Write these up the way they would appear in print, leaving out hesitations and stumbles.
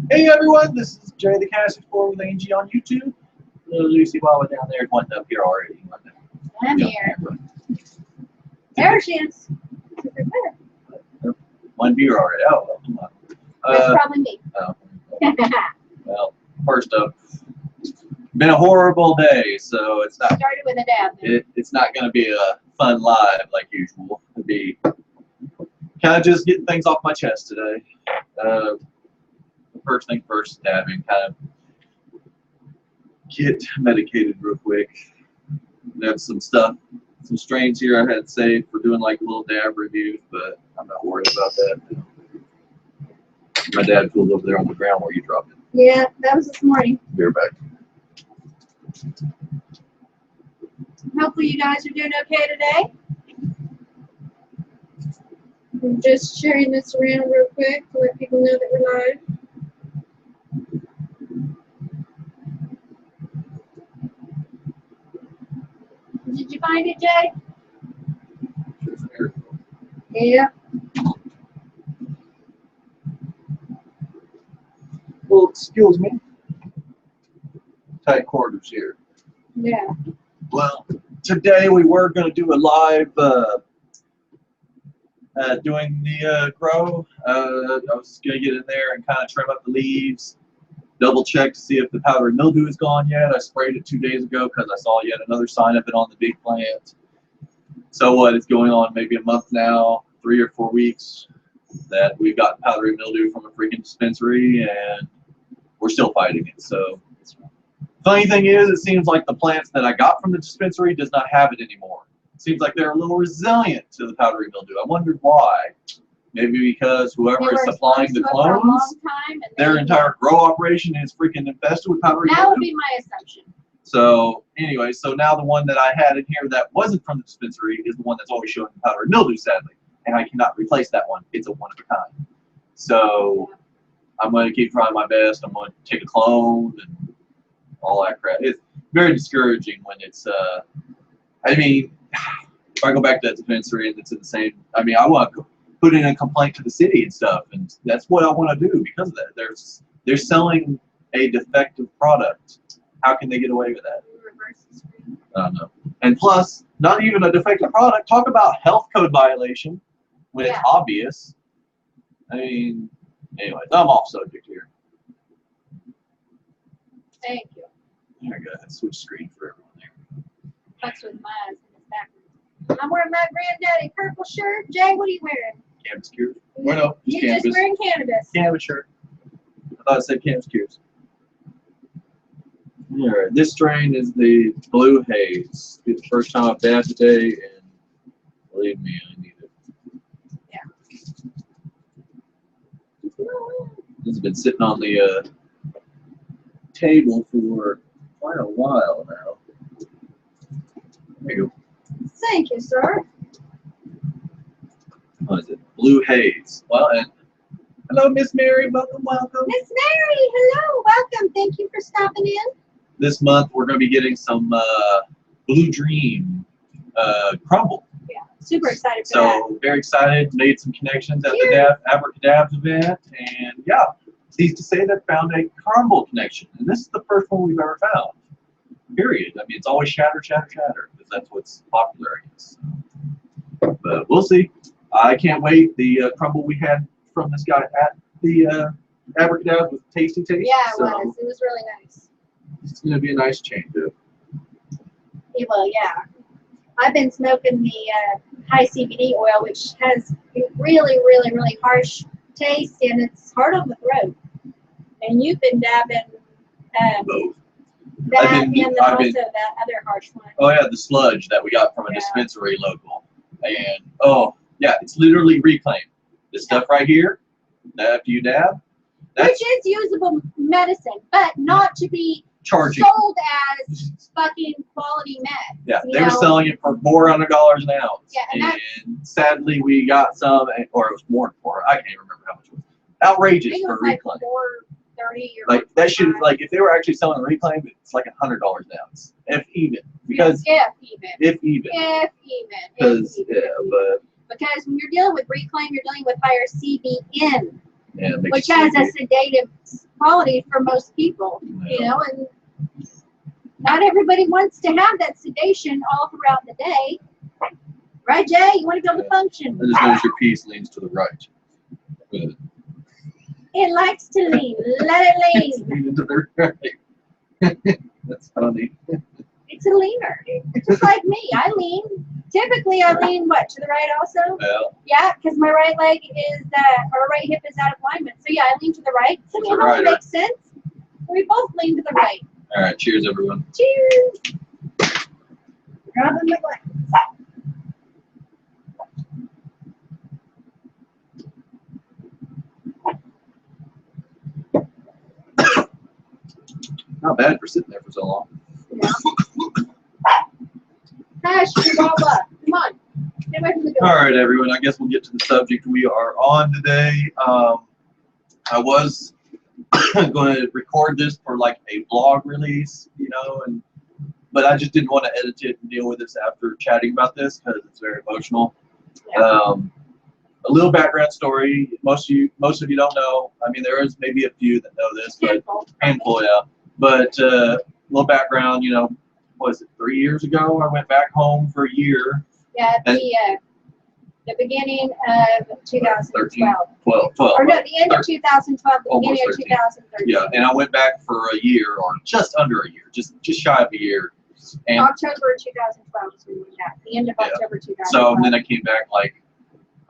Hey everyone, this is Jay the Chalice Festival with Angie on YouTube. LittleLucy Chihuahua down there, one up here already. I'm here. There she is. One beer already. Oh, well, come on. That's probably me. Oh, well, first up, been a horrible day, so it's not. Started with a dab. It's not going to be a fun live like usual. It'll be kind of just getting things off my chest today. First thing first, dabbing. Kind of get medicated real quick. I have some stuff, some strains here I had saved for doing like a little dab reviews, but I'm not worried about that. My dad pulled over there on the ground where you dropped it. Yeah, that was this morning. Be right back. Hopefully you guys are doing okay today. I'm just sharing this around real quick to let people know that we're live. Did you find it, Jay? Yeah. Well, excuse me. Tight quarters here. Yeah. Well, today we were going to do a live doing the grow. I was going to get in there and kind of trim up the leaves, double check to see if the powdery mildew is gone yet. I sprayed it 2 days ago because I saw yet another sign of it on the big plant. So what, it's going on maybe a month now, 3 or 4 weeks, that we've got powdery mildew from a freaking dispensary, and we're still fighting it. So funny thing is, it seems like the plants that I got from the dispensary does not have it anymore. It seems like they're a little resilient to the powdery mildew. I wondered why. Maybe because whoever is supplying the clones, their entire grow operation is freaking infested with powdery mildew. That would be my assumption. So anyway, so now the one that I had in here that wasn't from the dispensary is the one that's always showing powdery mildew, sadly. And I cannot replace that one. It's a one of a kind. So I'm going to keep trying my best. I'm going to take a clone and all that crap. It's very discouraging when it's, I mean, if I go back to that dispensary and it's in the same, I mean, I want to put in a complaint to the city and stuff, and that's what I want to do because of that. They're selling a defective product. How can they get away with that? I don't know. And plus, not even a defective product. Talk about health code violation when it's obvious. I mean, anyways, I'm off subject here. Thank you. There we go. Switch screen for everyone there. Fucks with my eyes in this background. I'm wearing my granddaddy purple shirt. Jay, what are you wearing? Cannabis Cures. Well, no, You're cannabis. just wearing cannabis. Cannabis shirt. I thought it said Cannabis Cures. Alright, this strain is the Blue Haze. It's the first time I've dabbed today, and believe me, I need it. Yeah. This has been sitting on the table for quite a while now. There you go. Thank you, sir. What is it? Blue Haze. Well, and hello, Miss Mary. Welcome, welcome. Miss Mary, hello, welcome. Thank you for stopping in. This month we're going to be getting some Blue Dream crumble. Yeah, super excited for that. So very excited. Made some connections at the Abracadabs event, and yeah, pleased to say that found a crumble connection, and this is the first one we've ever found. Period. I mean, it's always shatter, shatter, shatter, because that's what's popular, I guess. But we'll see. I can't wait. The crumble we had from this guy at the Abracadabs was tasty taste. Yeah, it was. It was really nice. It's going to be a nice change up. Well, yeah. I've been smoking the high CBD oil, which has a really, really, really harsh taste, and it's hard on the throat. And you've been dabbing Both. that I've been- and also that other harsh one. Oh yeah, the sludge that we got from a dispensary local. And oh yeah, it's literally reclaimed. This stuff right here, after you dab, Which is usable medicine, but not to be charging. sold as fucking quality med. Yeah, you they were know? selling it for $400 an ounce. Yeah, and sadly we got some, or it was more than $400. I can't even remember how much it was. Outrageous I think it for was like reclaim. $4.30 or Like that should, $5. like if they were actually selling reclaim, it's like $100 an ounce, if even. Because if even. Because yeah, but Because when you're dealing with reclaim, you're dealing with higher CBN, yeah, it makes which it has so a sedative quality for most people, you know, and not everybody wants to have that sedation all throughout the day. Right, Jay? You want to go to function? I just noticed your piece leans to the right. Good. It likes to lean. Let it It's lean. leaning to the right. That's funny. It's a leaner. Just like me. I lean. Typically, I lean, what, to the right also? Well, Yeah, because my right leg is, or right hip is out of alignment. So, yeah, I lean to the right. So, To you the know, right, it makes sense. We both lean to the right. all right. Cheers, everyone. Cheers. Grabbing my glass. Not bad for sitting there for so long. Yeah. Hush, Chihuahua. Come on. Get away from the door. All right, everyone. I guess we'll get to the subject we are on today. I was going to record this for like a vlog release, you know, but I just didn't want to edit it and deal with this after chatting about this because it's very emotional. Yeah. A little background story. Most of you don't know. I mean, there is maybe a few that know this, but handful, yeah. But little background. You know, was it 3 years ago? I went back home for a year. Yeah, the beginning of 2012. 12. Or no, the end of 2012, the beginning of 13. 2013. Yeah, and I went back for a year, or just under a year, just shy of a year. And October 2012 is when we went back. The end of October 2012. so and then I came back like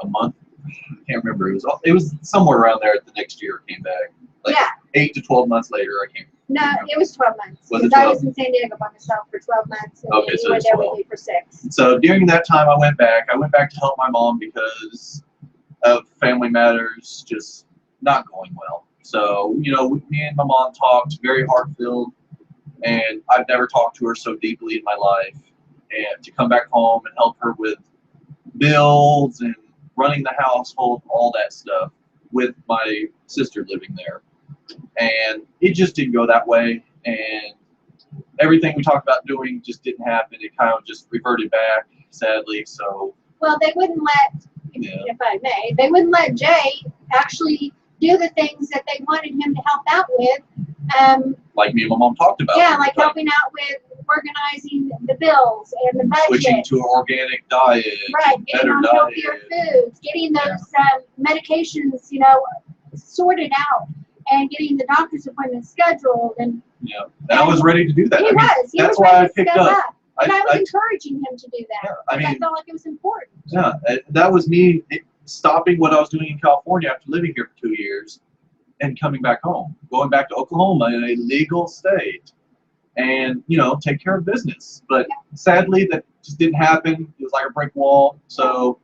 a month. I can't remember. It was somewhere around there. The next year I came back. Like yeah. 8 to 12 months later, I came. No, it was 12 months. Was it Because I 12? was in San Diego by myself for 12 months. And Okay, then so you were it's there 12. with me for 6. So during that time, I went back. I went back to help my mom because of family matters just not going well. So, you know, me and my mom talked, very heart-filled, and I've never talked to her so deeply in my life. And to come back home and help her with bills and running the household, all that stuff, with my sister living there. And it just didn't go that way. And everything we talked about doing just didn't happen. It kind of just reverted back, sadly. So, Well, they wouldn't let, if I may, they wouldn't let Jay actually do the things that they wanted him to help out with. like me and my mom talked about. Yeah, like helping out with organizing the bills and the budget. Switching to an organic diet. Right, getting on healthier foods, getting those medications, you know, sorted out, and getting the doctor's appointments scheduled. And I was ready to do that. He was. He that's was why ready I to picked step up. And I was encouraging him to do that. Yeah, I mean, I felt like it was important. Yeah, that was me stopping what I was doing in California after living here for 2 years and coming back home, going back to Oklahoma in a legal state, and take care of business. But sadly, that just didn't happen. It was like a brick wall. So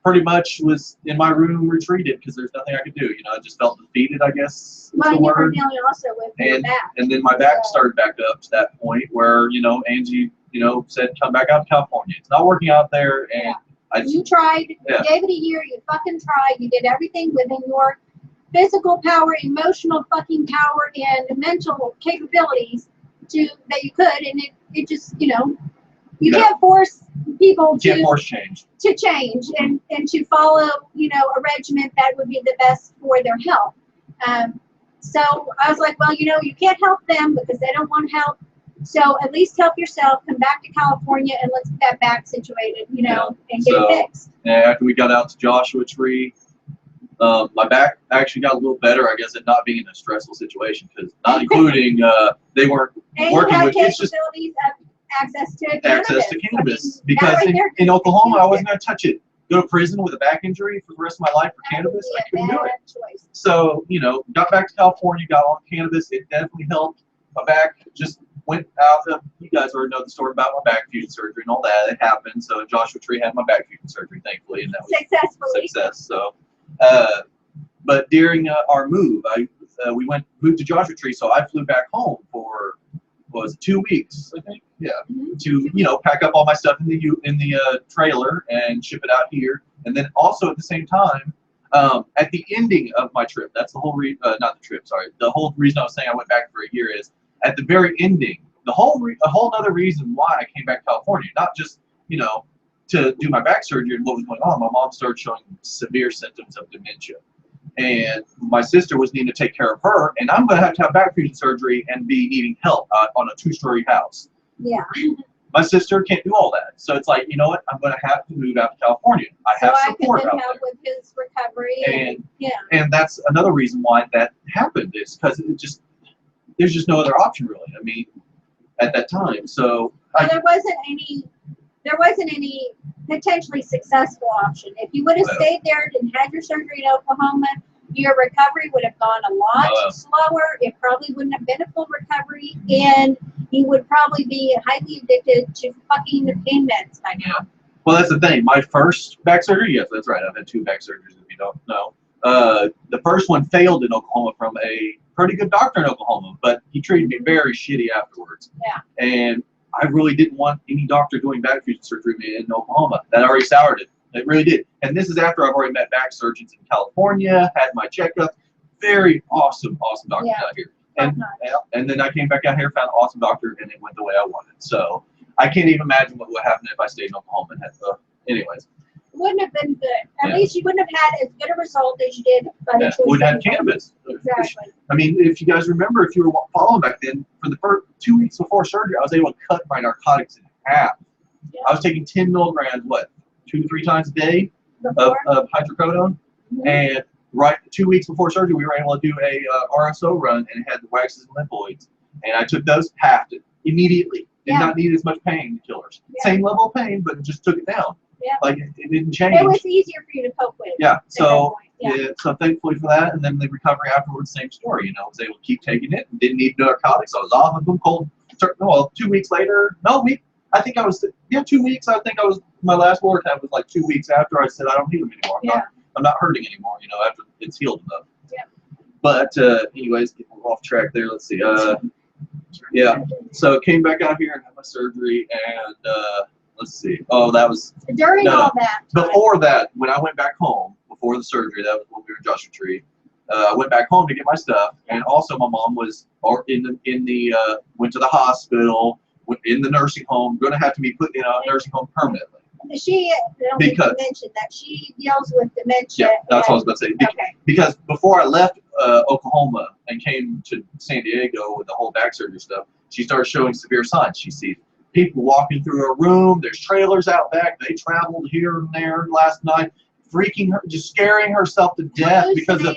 pretty much was in my room, retreated, because there's nothing I could do. I just felt defeated, I guess. Well, you were dealing also with your back. And then my back started back up to that point where Angie said come back out to California. It's not working out there, and you tried. You gave it a year. You fucking tried. You did everything within your physical power, emotional fucking power, and mental capabilities that you could, and it just you can't force people can't force change to change and to follow a regimen that would be the best for their health. So I was like, well, you can't help them because they don't want help. So at least help yourself. Come back to California and let's get that back situated, and get it fixed. After we got out to Joshua Tree, my back actually got a little better, I guess, at not being in a stressful situation, because not including they weren't working with access to cannabis. I mean, because right in Oklahoma, I wasn't going to touch it. Go to prison with a back injury for the rest of my life for cannabis, I couldn't do it. Choice. So, got back to California, got on cannabis. It definitely helped. My back just went out. You guys already know the story about my back fusion surgery and all that. It happened. So Joshua Tree had my back fusion surgery, thankfully, and that was successfully. Success. So, but during our move, we moved to Joshua Tree, so I flew back home for 2 weeks, I think. Yeah, to pack up all my stuff in the trailer and ship it out here, and then also at the same time, at the ending of my trip. That's the whole not the trip. Sorry, the whole reason I was saying I went back for a year is at the very ending. A whole other reason why I came back to California, not just to do my back surgery and what was going on. My mom started showing severe symptoms of dementia, and my sister was needing to take care of her, and I'm going to have back fusion surgery and be needing help on a 2-story house. Yeah. My sister can't do all that, so it's like, you know what? I'm going to have to move out to California. I have support so I can out help there. with his recovery. And that's another reason why that happened, is because there's just no other option really. I mean, at that time, so there wasn't any potentially successful option. If you would have stayed there and had your surgery in Oklahoma, your recovery would have gone a lot slower. It probably wouldn't have been a full recovery, and you would probably be highly addicted to fucking the pain meds by now. Well, that's the thing. My first back surgery, yes, that's right. I've had 2 back surgeries, if you don't know. The first one failed in Oklahoma from a pretty good doctor in Oklahoma, but he treated me very shitty afterwards. Yeah. And I really didn't want any doctor doing back fusion surgery in Oklahoma. That already soured it. It really did. And this is after I've already met back surgeons in California, had my checkup. Very awesome doctors out here. And then I came back out here, found an awesome doctor, and it went the way I wanted. So I can't even imagine what would happen if I stayed in Oklahoma and had anyways. Wouldn't have been good. At least you wouldn't have had as good a result as you did. Wouldn't have cannabis. Exactly. I mean, if you guys remember, if you were following back then, for the first 2 weeks before surgery, I was able to cut my narcotics in half. Yeah. I was taking 10 milligrams, 2 to 3 times a day of hydrocodone, and right 2 weeks before surgery, we were able to do a RSO run, and it had the waxes and lipoids, and I took those, halved it immediately. Did not need as much pain killers. Same level of pain, but it just took it down. Yeah. Like it didn't change. It was easier for you to cope with. Yeah. So so thankfully for that, and then the recovery afterwards, same story. You know, I was able to keep taking it and didn't need narcotics. I was off of them cold. Well, 2 weeks later, I think I was 2 weeks. I think I was my last water tab was like 2 weeks after I said I don't need them anymore. I'm not hurting anymore. You know, after it's healed enough. Yeah. But anyways, getting off track there. Let's see. So came back out here and had my surgery, and let's see. Oh, that was during all that time. Before that, when I went back home before the surgery, that was when we were in Joshua Tree. I went back home to get my stuff, and also my mom was went to the hospital, went in the nursing home, going to have to be put in a nursing home permanently. Because mentioned that she deals with dementia. Yeah, that's what I was about to say. Because before I left Oklahoma and came to San Diego with the whole back surgery stuff, she started showing severe signs. She sees people walking through her room. There's trailers out back. They traveled here and there last night, freaking her, just scaring herself to death because of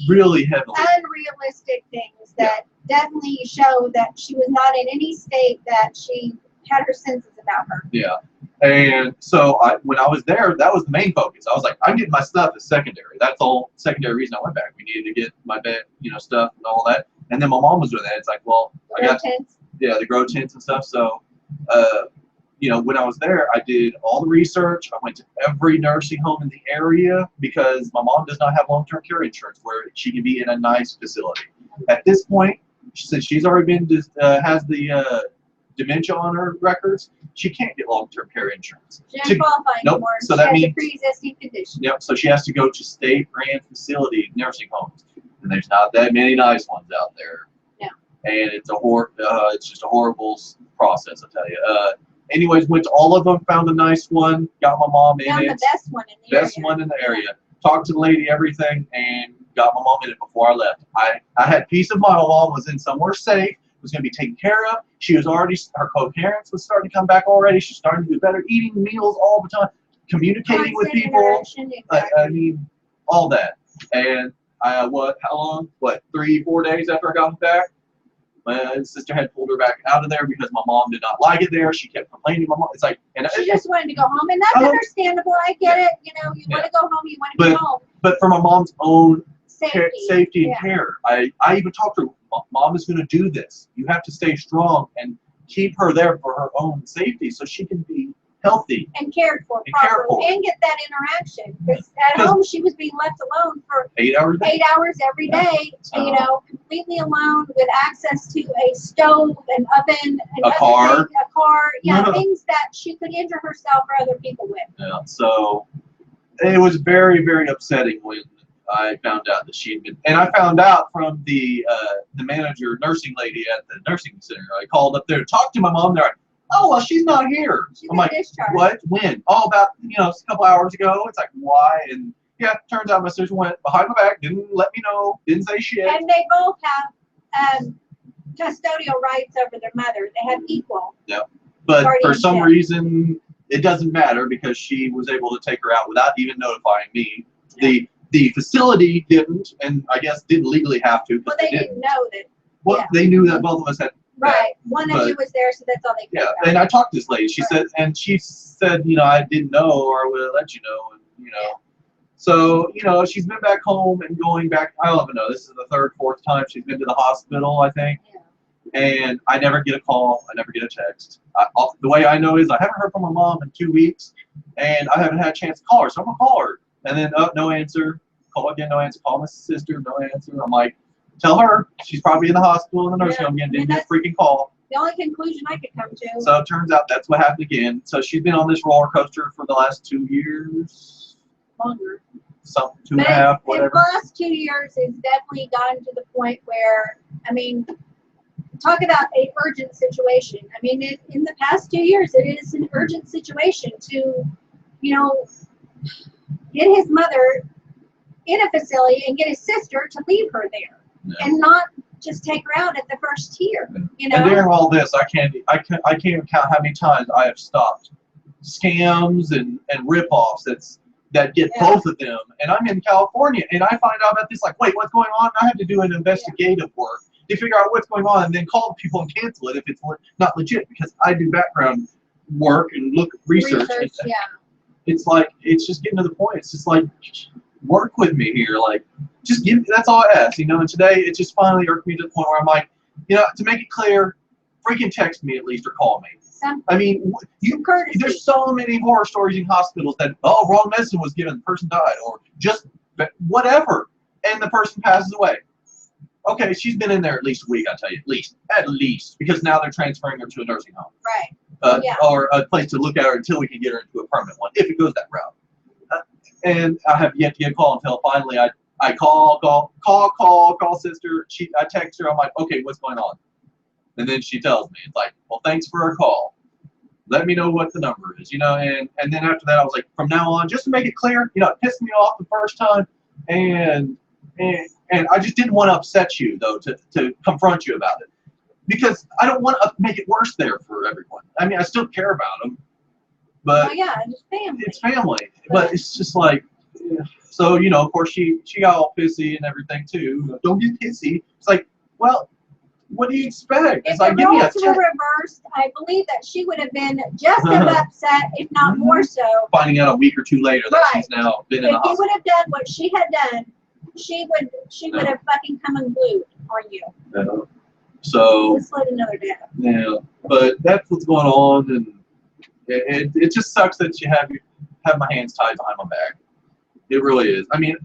really heavily unrealistic things that definitely show that she was not in any state that she had her senses about her. Yeah. And so when I was there, that was the main focus. I was like, I'm getting my stuff as secondary. That's the whole secondary reason I went back. We needed to get my bed, stuff and all that. And then my mom was doing that. It's like, well, the grow tents and stuff. So, when I was there, I did all the research. I went to every nursing home in the area because my mom does not have long-term care insurance where she can be in a nice facility. At this point, since she's already has the dementia on her records, she can't get long-term care insurance. She doesn't qualify anymore. So that means a pre-existing condition. Yep. So she has to go to state-ran facility nursing homes, and there's not that many nice ones out there. Yeah. And it's it's just a horrible process, I tell you. Anyways, went to all of them, found a nice one, got my mom in it. Found the best one in the area. Best one in the area. Talked to the lady, everything, and got my mom in it before I left. I had peace of mind. My mom was in somewhere safe. Was going to be taken care of. She was already, her coherence was starting to come back already. She's starting to do better, eating meals all the time, communicating with people. I mean, all that. And how long? 3-4 days after I got back, my sister had pulled her back out of there because my mom did not like it there. She kept complaining. My mom, it's like, she just wanted to go home, and that's understandable. I get it. You want to go home, you want to go home. But for my mom's own safety and yeah. care. I even talked to her. Mom is going to do this. You have to stay strong and keep her there for her own safety so she can be healthy and cared for properly and get that interaction. Because at home she was being left alone for 8 hours. 8 hours every day. Completely alone with access to a stove, an oven, a car, things that she could injure herself or other people with. Yeah. So it was very, very upsetting when I found out that she had been, and I found out from the manager, nursing lady at the nursing center. I called up there to talk to my mom. They're like, "Oh, well, she's not here." I'm like, discharged. "What? When?" "Oh, about a couple hours ago." It's like, why? And Yeah, turns out my sister went behind my back, didn't let me know, didn't say shit. And they both have custodial rights over their mother. They have equal. Yep. But for some guardianship. reason, it doesn't matter because she was able to take her out without even notifying me. Yeah. The facility didn't, and I guess didn't legally have to. Well, they didn't know that. Well, yeah. they knew that both of us had. Right. One of you was there, so that's all they cared Yeah, about. and I talked to this lady. She Right. said, you know, I didn't know, or I would have let you know, and you know. So, you know, she's been back home and going back. I don't even know. This is the third, fourth time she's been to the hospital, I think. Yeah. And I never get a call. I never get a text. The way I know is I haven't heard from my mom in 2 weeks, and I haven't had a chance to call her. So I'm gonna call her, and then no answer. Call again, no answer. Call my sister, no answer. I'm like, tell her she's probably in the hospital in the nursing home again. Didn't get a freaking call. The only conclusion I could come to. So it turns out that's what happened again. So she's been on this roller coaster for the last 2 years. Longer. Something, 2.5, whatever. In the last 2 years, it's definitely gotten to the point where, I mean, talk about an urgent situation. I mean, in the past 2 years, it is an urgent situation to, you know, get his mother in a facility and get his sister to leave her there, and not just take her out at the first tier. You know. And during all this, I can't even count how many times I have stopped scams and rip-offs that get both of them. And I'm in California, and I find out about this, like, wait, what's going on? I have to do an investigative work to figure out what's going on, and then call the people and cancel it if it's not legit, because I do background work and research. Yeah. It's like, it's just getting to the point. It's just like, work with me here. Like, just give me, that's all I ask, you know. And today, it just finally irked me to the point where I'm like, you know, to make it clear, freaking text me at least or call me. I mean, there's so many horror stories in hospitals that, oh, wrong medicine was given, the person died, or just whatever, and the person passes away. Okay, she's been in there at least a week, I tell you, at least, because now they're transferring her to a nursing home. Right. Or a place to look at her until we can get her into a permanent one, if it goes that route. And I have yet to get a call until finally I call sister. I text her. I'm like, okay, what's going on? And then she tells me, it's like, well, thanks for a call. Let me know what the number is, you know. And then after that, I was like, from now on, just to make it clear, you know, it pissed me off the first time, and I just didn't want to upset you though, to confront you about it, because I don't want to make it worse there for everyone. I mean, I still care about them, but it's family. It's family, but it's just like, so, you know, of course she got all pissy and everything too. Don't get pissy. It's like, well, what do you expect? If it's like, the roles were reversed, I believe that she would have been just as upset, if not more so. Finding out a week or two later that she's now been in the hospital. If he would have done what she had done, she would have fucking come unglued on you. Yeah. So let's let another day. Yeah, but that's what's going on, and it just sucks that you have my hands tied behind my back. It really is. I mean,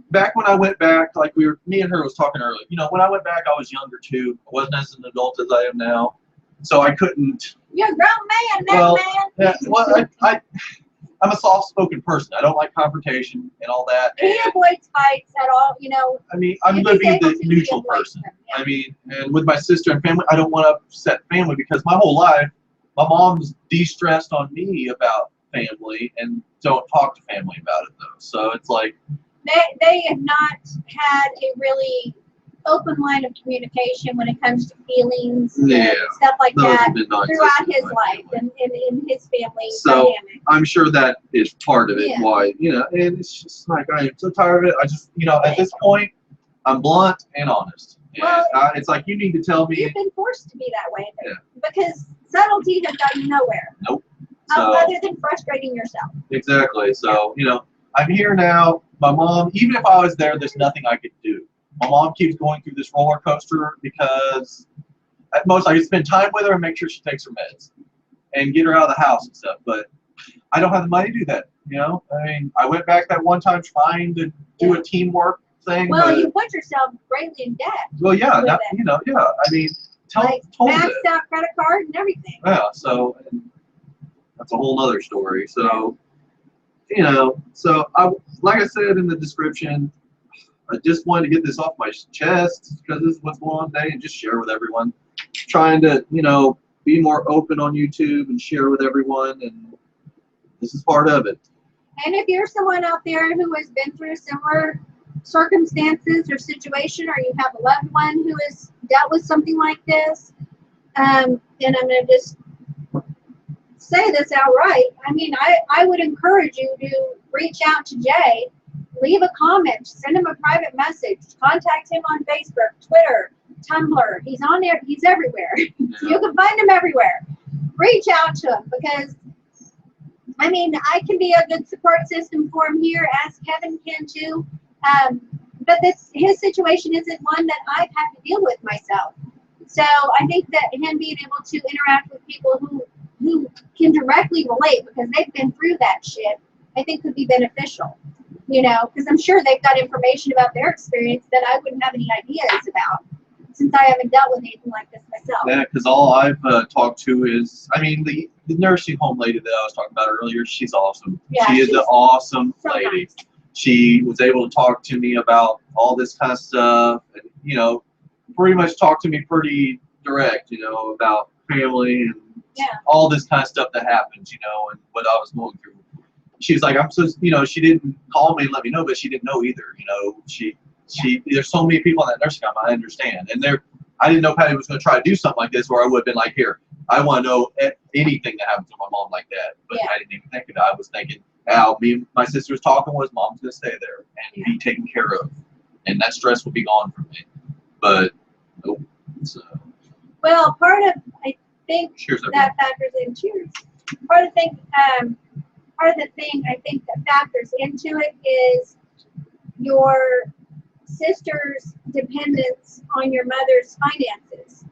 back when I went back, like me and her was talking earlier, you know, when I went back, I was younger too. I wasn't as an adult as I am now, so I couldn't. You're a grown man, man. Yeah, well, I'm a soft-spoken person. I don't like confrontation and all that. He avoids fights at all, you know. I mean, I'm living the neutral person. I mean, and with my sister and family, I don't want to upset family, because my whole life, my mom's de-stressed on me about family and don't talk to family about it though. So it's like they have not had a really open line of communication when it comes to feelings and stuff like that throughout his life and in his family dynamic. I'm sure that is part of it. Why, you know, and it's just like, I am so tired of it. I just, you know, at this point, I'm blunt and honest. Well, and it's like, you need to tell me. You've been forced to be that way, because subtlety has gotten nowhere. Nope. Other than frustrating yourself. Exactly. So, you know, I'm here now. My mom, even if I was there, there's nothing I could do. My mom keeps going through this roller coaster, because at most I can spend time with her and make sure she takes her meds and get her out of the house and stuff. But I don't have the money to do that. You know, I mean, I went back that one time trying to do a teamwork thing. Well, you put yourself greatly in debt. Well, yeah, you know, yeah. I mean, maxed out credit card and everything. Yeah, so that's a whole other story. So, you know, so like I said in the description, I just wanted to get this off my chest, because this is what's going on today, and just share with everyone. Trying to, you know, be more open on YouTube and share with everyone, and this is part of it. And if you're someone out there who has been through similar circumstances or situation, or you have a loved one who has dealt with something like this, and I'm going to just say this outright. I mean, I would encourage you to reach out to Jay, leave a comment, send him a private message, contact him on Facebook, Twitter, Tumblr. He's on there. He's everywhere. You can find him everywhere. Reach out to him, because I mean, I can be a good support system for him here, as Kevin can too. But his situation isn't one that I've had to deal with myself. So I think that him being able to interact with people who can directly relate, because they've been through that shit, I think could be beneficial. You know, because I'm sure they've got information about their experience that I wouldn't have any ideas about, since I haven't dealt with anything like this myself. Yeah, because all I've talked to is, I mean, the nursing home lady that I was talking about earlier, she's awesome. Yeah, she is an awesome so lady. nice. She was able to talk to me about all this kind of stuff, and, you know, pretty much talk to me pretty direct, you know, about family and all this kind of stuff that happens, you know, and what I was going through. She's like, I'm so, you know, she didn't call me and let me know, but she didn't know either, you know. There's so many people in that nursing home, I understand. And I didn't know Patty was going to try to do something like this, where I would have been like, here, I want to know anything that happens to my mom like that. But I didn't even think of it. I was thinking, how me and my sister was talking was, mom's going to stay there and be taken care of. And that stress will be gone from me. But, nope. So. Well, part of, I think, Cheers, that factors in, cheers. Part of the thing I think that factors into it is your sister's dependence on your mother's finances.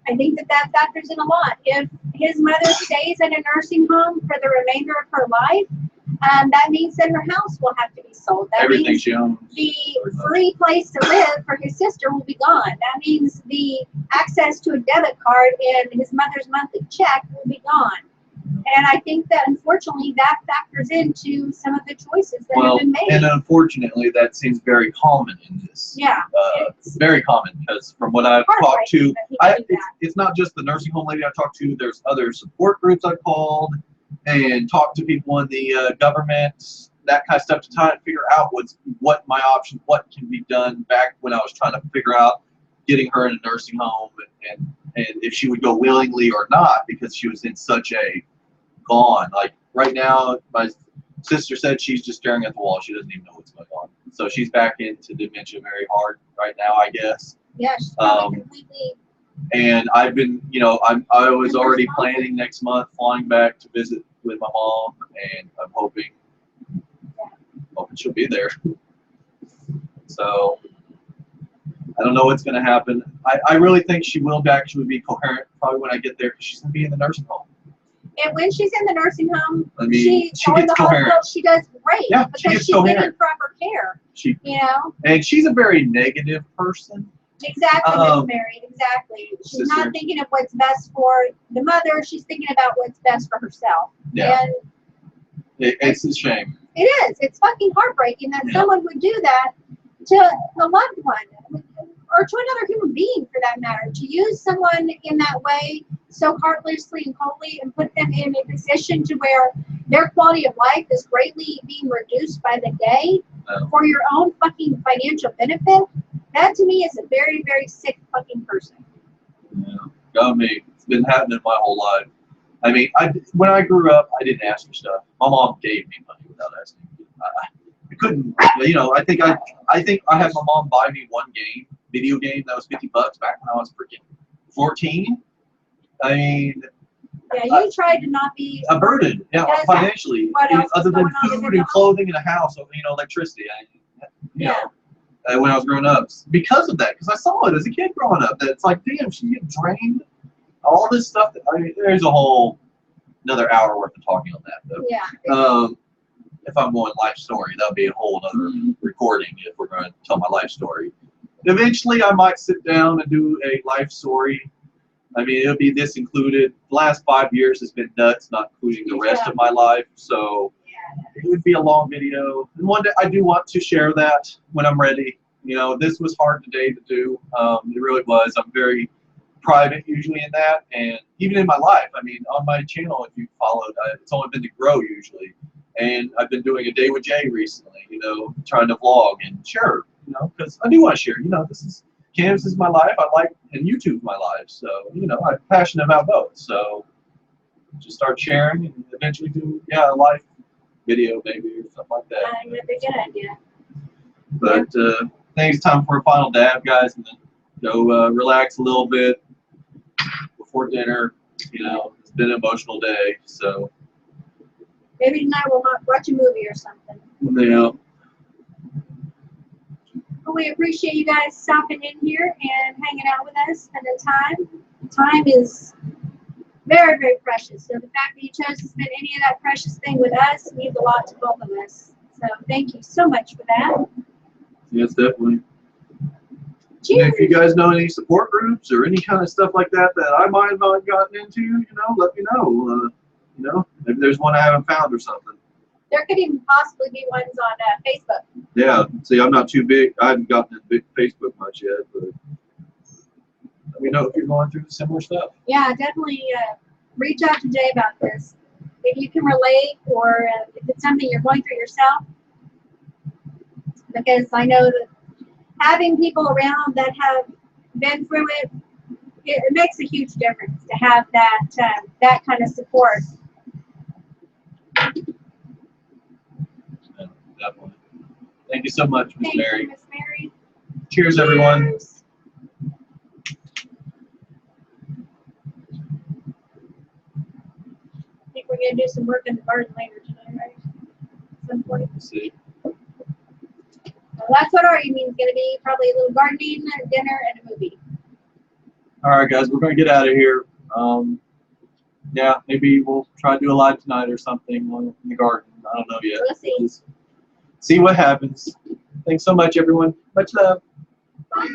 I think that factors in a lot. If his mother stays in a nursing home for the remainder of her life, that means that her house will have to be sold. That everything means she owns. The free place to live for his sister will be gone. That means the access to a debit card and his mother's monthly check will be gone. And I think that, unfortunately, that factors into some of the choices that have been made. And unfortunately, that seems very common in this. Yeah. It's very common, because from what I've talked to, it's not just the nursing home lady I've talked to. There's other support groups I've called and talked to people in the government, that kind of stuff, to try to figure out what my options, what can be done, back when I was trying to figure out getting her in a nursing home and if she would go willingly or not, because she was in such a gone. Like right now, my sister said she's just staring at the wall. She doesn't even know what's going on. So she's back into dementia very hard right now, I guess. Yeah, she's probably completely. And I've been, you know, I was already planning next month flying back to visit with my mom, and I'm hoping she'll be there. So I don't know what's going to happen. I really think she will actually be coherent probably when I get there, because she's going to be in the nursing home. And when she's in the nursing home, I mean, she gets coherent. hospital, she does great, Yeah, because she's getting proper care. You know? And she's a very negative person. Exactly, Miss Mary, exactly. She's not thinking of what's best for the mother, she's thinking about what's best for herself. Yeah. And it's a shame. it is. It's fucking heartbreaking that someone would do that to a loved one, or to another human being for that matter. To use someone in that way so heartlessly and coldly, and put them in a position to where their quality of life is greatly being reduced by the day for your own fucking financial benefit, that to me is a very, very sick fucking person. Yeah, got me. It's been happening my whole life. I mean, when I grew up, I didn't ask for stuff. My mom gave me money without asking. I couldn't, you know. I think I had my mom buy me one video game that was $50 back when I was freaking 14. I mean, yeah, you tried to not be a burden, financially, other than food and clothing and a house, you know, electricity. You know, when I was growing up, because of that, because I saw it as a kid growing up. That it's like, damn, she get drained. All this stuff. I mean, there's a whole another hour worth of talking on that, though. Yeah. If I'm going life story, that'll be a whole other recording if we're going to tell my life story. Eventually, I might sit down and do a life story. I mean, it'll be this included. The last 5 years has been nuts, not including the rest of my life. So it would be a long video. And one day I do want to share that when I'm ready. You know, this was hard today to do. It really was. I'm very private usually in that, and even in my life. I mean, on my channel, if you followed, it's only been to grow usually. And I've been doing a day with Jay recently, you know, trying to vlog and share, you know, because I do want to share, you know, cannabis is my life. I like, and YouTube's my life. So, you know, I'm passionate about both. So just start sharing and eventually do, a live video maybe or something like that. That'd be a good idea. But I think it's time for a final dab, guys, and then go relax a little bit before dinner. You know, it's been an emotional day, so. Maybe tonight we'll watch a movie or something. Yeah. Well, we appreciate you guys stopping in here and hanging out with us, spending time. Time is very, very precious. So the fact that you chose to spend any of that precious thing with us means a lot to both of us. So thank you so much for that. Yes, definitely. Cheers. And if you guys know any support groups or any kind of stuff like that that I might have not gotten into, you know, let me know. You know, maybe there's one I haven't found or something. There could even possibly be ones on Facebook. Yeah, see, I'm not too big. I haven't gotten into Facebook much yet, but let me know if you're going through similar stuff. Yeah, definitely reach out to Jay about this. If you can relate or if it's something you're going through yourself. Because I know that having people around that have been through it, it makes a huge difference to have that kind of support. Yeah, definitely. Thank you so much, Miss Thank Mary. you, Miss Mary. Cheers, everyone. Cheers. I think we're going to do some work in the garden later tonight, right? At some point. Let's see. So that's what our evening's going to be. Probably a little gardening, a dinner, and a movie. All right, guys, we're going to get out of here. Yeah, maybe we'll try to do a live tonight or something in the garden. I don't know yet. We'll see. Just see what happens. Thanks so much, everyone. Much love. Bye.